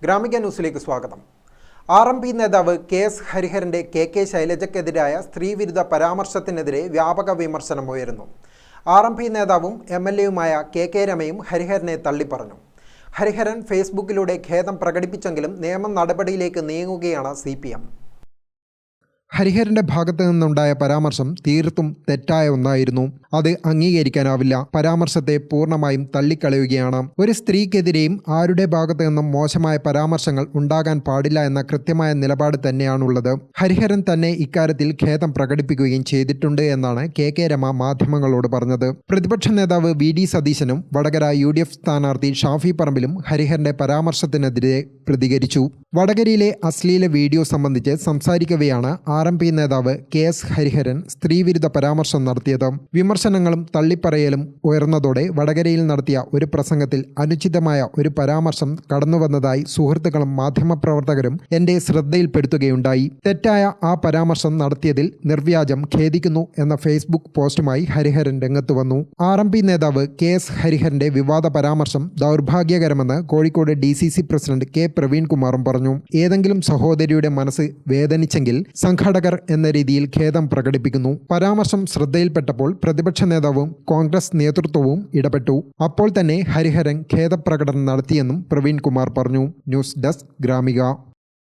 ഗ്രാമിക ന്യൂസിലേക്ക് സ്വാഗതം. RMP നേതാവ് KS ഹരിഹരന്റെ KK ശൈലജയ്ക്കെതിരായ സ്ത്രീവിരുദ്ധ പരാമർശത്തിനെതിരെ വ്യാപക വിമർശനം ഉയരുന്നു. RMP നേതാവും MLAയുമായ KK രമയും ഹരിഹരനെ തള്ളിപ്പറഞ്ഞു. ഹരിഹരൻ ഫേസ്ബുക്കിലൂടെ ഖേദം പ്രകടിപ്പിച്ചെങ്കിലും നിയമ നടപടിയിലേക്ക് നീങ്ങുകയാണ് CPM. ഹരിഹരന്റെ ഭാഗത്തു നിന്നുണ്ടായ പരാമർശം തീർത്തും തെറ്റായ ഒന്നായിരുന്നു. അത് അംഗീകരിക്കാനാവില്ല. പരാമർശത്തെ പൂർണ്ണമായും തള്ളിക്കളയുകയാണ്. ഒരു സ്ത്രീക്കെതിരെയും ആരുടെ ഭാഗത്തു നിന്നും മോശമായ പരാമർശങ്ങൾ ഉണ്ടാകാൻ പാടില്ല എന്ന കൃത്യമായ നിലപാട് തന്നെയാണുള്ളത്. ഹരിഹരൻ തന്നെ ഇക്കാര്യത്തിൽ ഖേദം പ്രകടിപ്പിക്കുകയും ചെയ്തിട്ടുണ്ട് എന്നാണ് KK രമ മാധ്യമങ്ങളോട് പറഞ്ഞത്. പ്രതിപക്ഷ നേതാവ് VD സതീശനും വടകര UDF സ്ഥാനാർത്ഥി ഷാഫി പറമ്പിലും ഹരിഹരന്റെ പരാമർശത്തിനെതിരെ പ്രതികരിച്ചു. വടകരയിലെ അശ്ലീല വീഡിയോ സംബന്ധിച്ച് സംസാരിക്കവെയാണ് RMP നേതാവ് KS ഹരിഹരൻ സ്ത്രീവിരുദ്ധ പരാമർശം നടത്തിയത്. വിമർശനങ്ങളും തള്ളിപ്പറയലും ഉയർന്നതോടെ വടകരയിൽ നടത്തിയ ഒരു പ്രസംഗത്തിൽ അനുചിതമായ ഒരു പരാമർശം കടന്നുവന്നതായി സുഹൃത്തുക്കളും മാധ്യമപ്രവർത്തകരും എന്റെ ശ്രദ്ധയിൽപ്പെടുത്തുകയുണ്ടായി. തെറ്റായ ആ പരാമർശം നടത്തിയതിൽ നിർവ്യാജം ഖേദിക്കുന്നു എന്ന ഫേസ്ബുക്ക് പോസ്റ്റുമായി ഹരിഹരൻ രംഗത്ത് വന്നു. RMP നേതാവ് KS ഹരിഹരന്റെ വിവാദ പരാമർശം ദൗർഭാഗ്യകരമെന്ന് കോഴിക്കോട് DCC പ്രസിഡന്റ് K പ്രവീൺകുമാറും പറഞ്ഞു. ഏതെങ്കിലും സഹോദരിയുടെ മനസ്സ് വേദനിച്ചെങ്കിൽ സംഘാടകർ എന്ന രീതിയിൽ ഖേദം പ്രകടിപ്പിക്കുന്നു. പരാമർശം ശ്രദ്ധയിൽപ്പെട്ടപ്പോൾ പ്രതിപക്ഷ നേതാവും കോൺഗ്രസ് നേതൃത്വവും ഇടപെട്ടു. അപ്പോൾ തന്നെ ഹരിഹരൻ ഖേദപ്രകടനം നടത്തിയെന്നും പ്രവീൺകുമാർ പറഞ്ഞു. News desk Gramika.